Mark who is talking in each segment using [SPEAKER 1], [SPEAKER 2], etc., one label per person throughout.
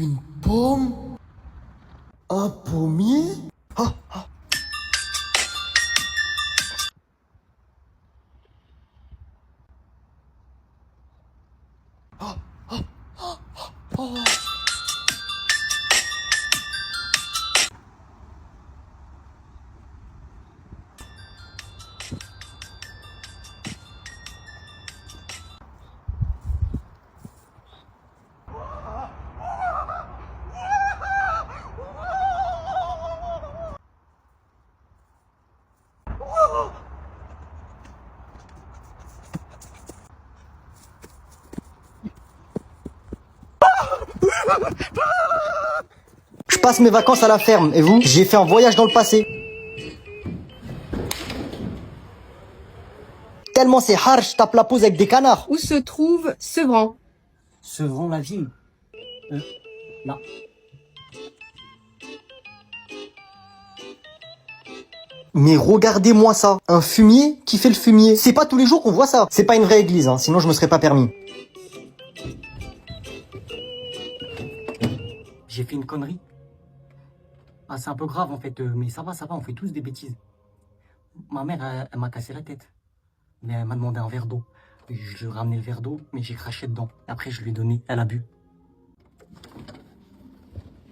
[SPEAKER 1] Une pomme? Un pommier? Ah, ah. Ah, ah, ah, ah, ah. Je passe mes vacances à la ferme, et vous? J'ai fait un voyage dans le passé. Tellement c'est hard, je tape la pause avec des canards.
[SPEAKER 2] Où se trouve Sevran?
[SPEAKER 3] Sevran, la ville. Là.
[SPEAKER 1] Mais regardez-moi ça, un fumier qui fait le fumier. C'est pas tous les jours qu'on voit ça. C'est pas une vraie église, hein, sinon je me serais pas permis.
[SPEAKER 3] J'ai fait une connerie. Ah, c'est un peu grave en fait, mais ça va, on fait tous des bêtises. Ma mère, elle m'a cassé la tête. Mais elle m'a demandé un verre d'eau. Je lui ai ramené le verre d'eau, mais j'ai craché dedans. Après, je lui ai donné, elle a bu.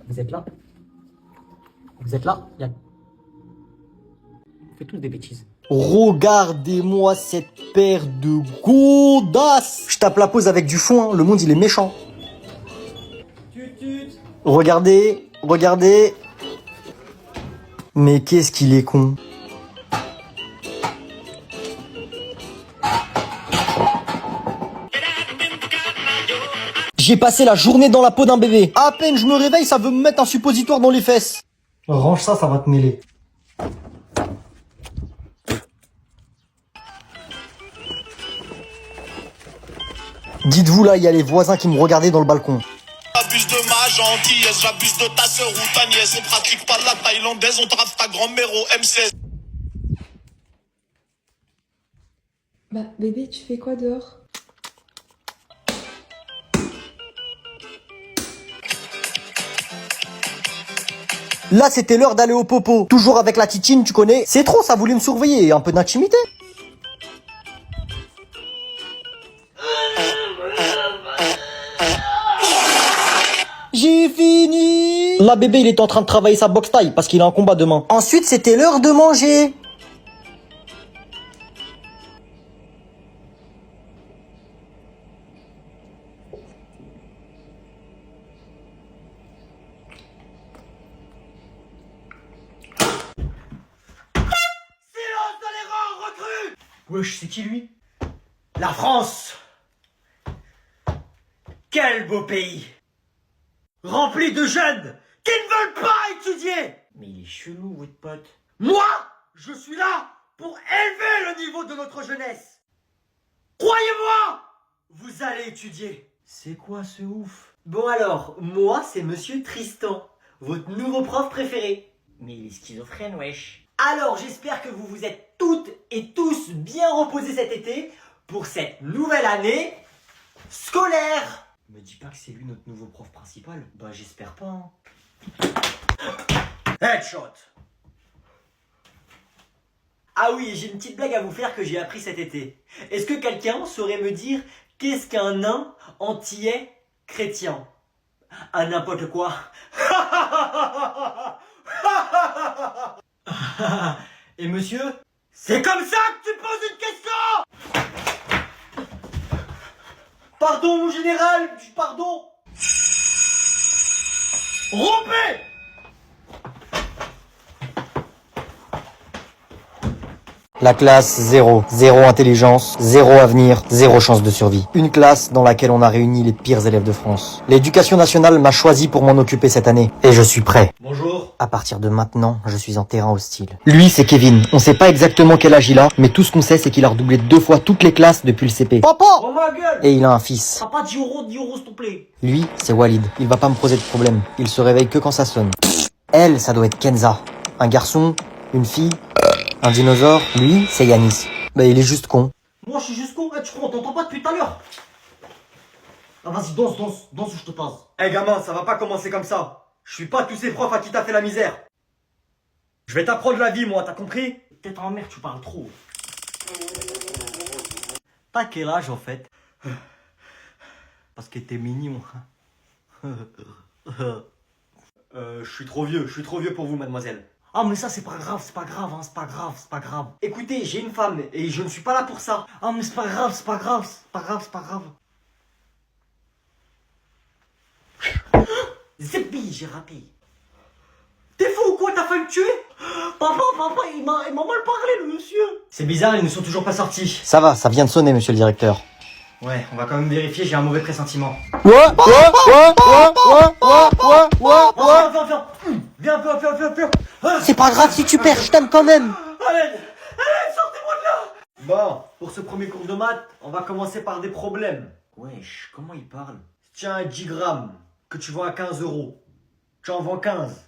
[SPEAKER 3] Vous êtes là? Vous êtes là? On fait tous des bêtises.
[SPEAKER 1] Regardez-moi cette paire de godasses. Je tape la pause avec du fond, hein. Le monde il est méchant. Regardez, regardez. Mais qu'est-ce qu'il est con. J'ai passé la journée dans la peau d'un bébé. À peine je me réveille, ça veut me mettre un suppositoire dans les fesses. Range ça, ça va te mêler. Dites-vous là, il y a les voisins qui me regardaient dans le balcon.
[SPEAKER 4] J'abuse de ma gentillesse, j'abuse de ta sœur ou ta nièce. On pratique pas de la thaïlandaise, on trace ta grand-mère au M16.
[SPEAKER 2] Bah bébé, tu fais quoi dehors?
[SPEAKER 1] Là, c'était l'heure d'aller au popo. Toujours avec la titine, tu connais. C'est trop, ça voulait me surveiller. Un peu d'intimité. J'ai fini. Là, bébé, il est en train de travailler sa boxe taille parce qu'il a un combat demain. Ensuite, c'était l'heure de manger.
[SPEAKER 5] Wesh, c'est qui lui? La France! Quel beau pays! Rempli de jeunes qui ne veulent pas étudier! Mais il est chelou, votre pote. Moi, je suis là pour élever le niveau de notre jeunesse! Croyez-moi, vous allez étudier! C'est quoi ce ouf? Bon alors, moi c'est Monsieur Tristan, votre nouveau prof préféré. Mais il est schizophrène, wesh. Alors j'espère que vous vous êtes toutes et tous bien reposés cet été pour cette nouvelle année scolaire. Me dis pas que c'est lui notre nouveau prof principal. Bah j'espère pas. Hein. Headshot. Ah oui, j'ai une petite blague à vous faire que j'ai appris cet été. Est-ce que quelqu'un saurait me dire qu'est-ce qu'un nain antillais chrétien? Un n'importe quoi. Et monsieur? C'est comme ça que tu poses une question? Pardon mon général, pardon. Rompez!
[SPEAKER 1] La classe 0. 0 intelligence, 0 avenir, 0 chance de survie. Une classe dans laquelle on a réuni les pires élèves de France. L'éducation nationale m'a choisi pour m'en occuper cette année. Et je suis prêt.
[SPEAKER 5] Bonjour.
[SPEAKER 1] À partir de maintenant, je suis en terrain hostile. Lui, c'est Kevin. On sait pas exactement quel âge il a, mais tout ce qu'on sait, c'est qu'il a redoublé 2 fois toutes les classes depuis le CP. Papa!
[SPEAKER 5] Oh ma gueule!
[SPEAKER 1] Et il a un fils.
[SPEAKER 5] Papa, 10 euros s'il te plaît.
[SPEAKER 1] Lui, c'est Walid. Il va pas me poser de problème. Il se réveille que quand ça sonne. Elle, ça doit être Kenza. Un garçon, une fille, un dinosaure. Lui, c'est Yanis. Bah, il est juste con.
[SPEAKER 5] Moi je suis juste con, tu crois, on t'entend pas depuis tout à l'heure.
[SPEAKER 3] Ah, vas-y, danse où je te passe.
[SPEAKER 5] Eh gamin, ça va pas commencer comme ça. Je suis pas tous ces profs à qui t'as fait la misère. Je vais t'apprendre la vie, moi, t'as compris?
[SPEAKER 3] Peut-être en merde, tu parles trop. T'as quel âge en fait? Parce que t'es mignon.
[SPEAKER 5] Je suis trop vieux pour vous, mademoiselle.
[SPEAKER 3] Ah, mais ça, c'est pas grave, c'est pas grave, hein, c'est pas grave, c'est pas grave.
[SPEAKER 5] Écoutez, j'ai une femme et je ne suis pas là pour ça.
[SPEAKER 3] Ah, mais c'est pas grave, c'est pas grave, c'est pas grave, c'est pas grave. Zébi, j'ai raté.
[SPEAKER 5] T'es fou ou quoi? T'as failli me tuer?
[SPEAKER 3] Papa, il m'a mal parlé, le monsieur.
[SPEAKER 5] C'est bizarre, ils ne sont toujours pas sortis.
[SPEAKER 1] Ça va, ça vient de sonner, monsieur le directeur.
[SPEAKER 5] Ouais, on va quand même vérifier, j'ai un mauvais pressentiment.
[SPEAKER 3] Viens.
[SPEAKER 1] C'est pas grave si tu perds, je t'aime quand même.
[SPEAKER 5] Allez, sortez-moi de là. Bon, pour ce premier cours de maths, on va commencer par des problèmes.
[SPEAKER 3] Wesh, comment il parle?
[SPEAKER 5] Tiens, un 10 grammes que tu vends à 15 €. Tu en vends 15.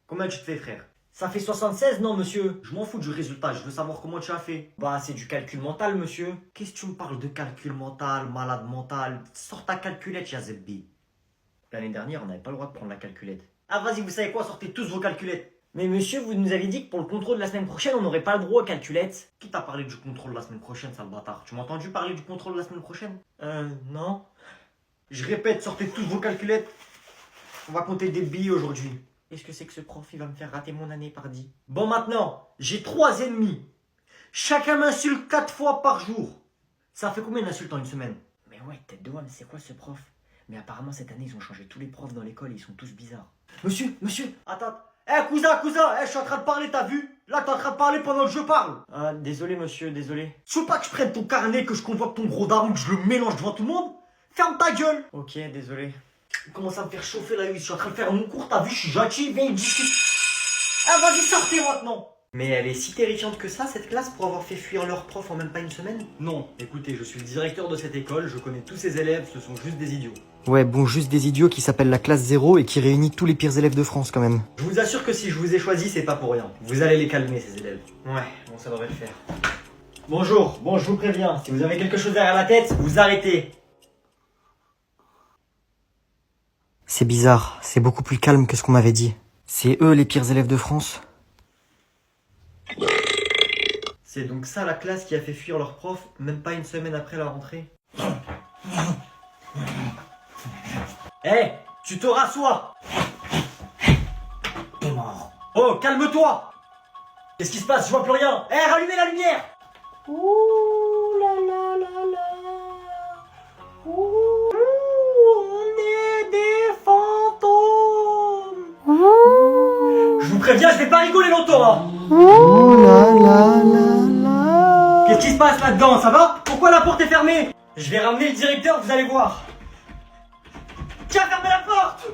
[SPEAKER 5] Combien tu te fais, frère?
[SPEAKER 3] Ça fait 76, non, monsieur?
[SPEAKER 5] Je m'en fous du résultat, je veux savoir comment tu as fait.
[SPEAKER 3] Bah, c'est du calcul mental, monsieur.
[SPEAKER 5] Qu'est-ce que tu me parles de calcul mental, malade mental? Sors ta calculette, Yazebbi. L'année dernière, on n'avait pas le droit de prendre la calculette. Ah, vas-y, vous savez quoi? Sortez tous vos calculettes.
[SPEAKER 3] Mais monsieur, vous nous avez dit que pour le contrôle de la semaine prochaine, on n'aurait pas le droit aux calculettes.
[SPEAKER 5] Qui t'a parlé du contrôle de la semaine prochaine, sale bâtard? Tu m'as entendu parler du contrôle de la semaine prochaine?
[SPEAKER 3] Non.
[SPEAKER 5] Je répète, sortez tous vos calculettes. On va compter des billets aujourd'hui.
[SPEAKER 3] Est-ce que c'est que ce prof, il va me faire rater mon année, pardi?
[SPEAKER 5] Bon, maintenant, j'ai 3 ennemis. Chacun m'insulte 4 fois par jour. Ça fait combien d'insultes en une semaine?
[SPEAKER 3] Mais ouais, tête de homme, c'est quoi ce prof? Mais apparemment, cette année, ils ont changé tous les profs dans l'école, ils sont tous bizarres.
[SPEAKER 5] Monsieur, attends. cousin, je suis en train de parler, t'as vu? Là, t'es en train de parler pendant que je parle.
[SPEAKER 3] Ah, désolé, monsieur, désolé.
[SPEAKER 5] Tu veux pas que je prenne ton carnet, que je convoque ton gros daron, que je le mélange devant tout le monde? Ferme ta gueule.
[SPEAKER 3] Ok, désolé.
[SPEAKER 5] Il commence à me faire chauffer la huile, je suis en train de faire mon cours, t'as vu, je suis gentil, viens, discute. Ah, vas-y, sortez maintenant. Mais elle est si terrifiante que ça, cette classe, pour avoir fait fuir leur prof en même pas une semaine? Non, écoutez, je suis le directeur de cette école, je connais tous ces élèves, ce sont juste des idiots.
[SPEAKER 1] Ouais, bon, juste des idiots qui s'appellent la classe 0 et qui réunit tous les pires élèves de France quand même.
[SPEAKER 5] Je vous assure que si je vous ai choisi, c'est pas pour rien. Vous allez les calmer, ces élèves. Ouais, bon, ça devrait le faire. Bonjour, bon, je vous préviens, si vous avez quelque chose derrière la tête, vous arrêtez.
[SPEAKER 1] C'est bizarre, c'est beaucoup plus calme que ce qu'on m'avait dit. C'est eux les pires élèves de France?
[SPEAKER 5] C'est donc ça la classe qui a fait fuir leur prof, même pas une semaine après la rentrée? Hé, tu te rassois.
[SPEAKER 3] T'es mort.
[SPEAKER 5] Oh, calme-toi. Qu'est-ce qui se passe? Je vois plus rien. Hé, rallumez la lumière.
[SPEAKER 3] Ouh là là là là. Ouh, on est des fantômes.
[SPEAKER 5] Je vous préviens, je vais pas rigoler longtemps, hein. Qu'est-ce qui se passe là-dedans, ça va? Pourquoi la porte est fermée? Je vais ramener le directeur, vous allez voir. Tiens, fermez la porte.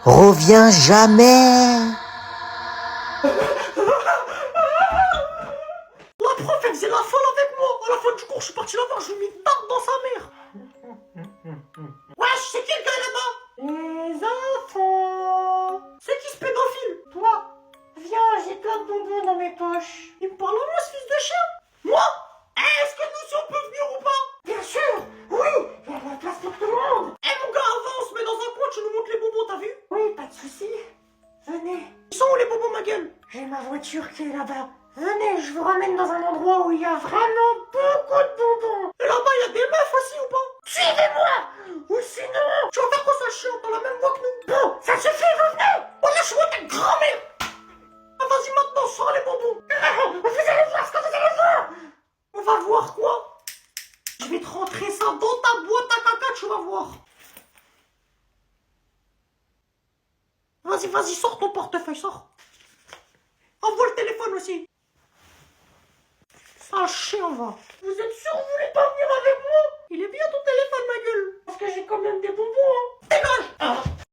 [SPEAKER 1] Reviens jamais!
[SPEAKER 5] La prof, elle faisait la folle avec moi. À la fin du cours, je suis parti la voir, je lui ai mis une tarte dans sa mère. Wesh, c'est qui le gars là-bas?
[SPEAKER 3] Les enfants.
[SPEAKER 5] C'est qui ce pédophile?
[SPEAKER 3] Toi, viens, j'ai plein de bonbons dans mes poches.
[SPEAKER 5] Il me parle à moi, ce fils de chien? Moi? Est-ce que nous si on peut venir ou pas?
[SPEAKER 3] Bien sûr, oui, il y a de la place pour tout le monde.
[SPEAKER 5] Eh mon gars, avance, mets dans un coin, tu nous montres les bonbons, t'as vu?
[SPEAKER 3] Oui, pas de soucis. Venez,
[SPEAKER 5] Ils sont où les bonbons, ma gueule?
[SPEAKER 3] j'ai ma voiture qui est là-bas. Venez, je vous ramène dans un endroit où il y a vraiment beaucoup de bonbons.
[SPEAKER 5] Et là-bas, il y a des meufs aussi ou pas?
[SPEAKER 3] Suivez-moi. Ou sinon...
[SPEAKER 5] Tu vas faire quoi, ça chien? T'as la même voix que nous?
[SPEAKER 3] Bon, ça suffit, vous venez.
[SPEAKER 5] Oh, lâche-moi ta grand-mère. Ah, vas-y maintenant, sors les bonbons.
[SPEAKER 3] Vous allez voir ce que vous allez voir.
[SPEAKER 5] On va voir quoi? Je vais te rentrer ça dans ta boîte à caca, tu vas voir. Vas-y, sors ton portefeuille, sors. Envoie le téléphone aussi. Ça chien, va. Vous êtes sûr que vous voulez pas venir avec moi? Il est bien ton téléphone, ma gueule.
[SPEAKER 3] Parce que j'ai quand même des bonbons, hein.
[SPEAKER 5] Dégage.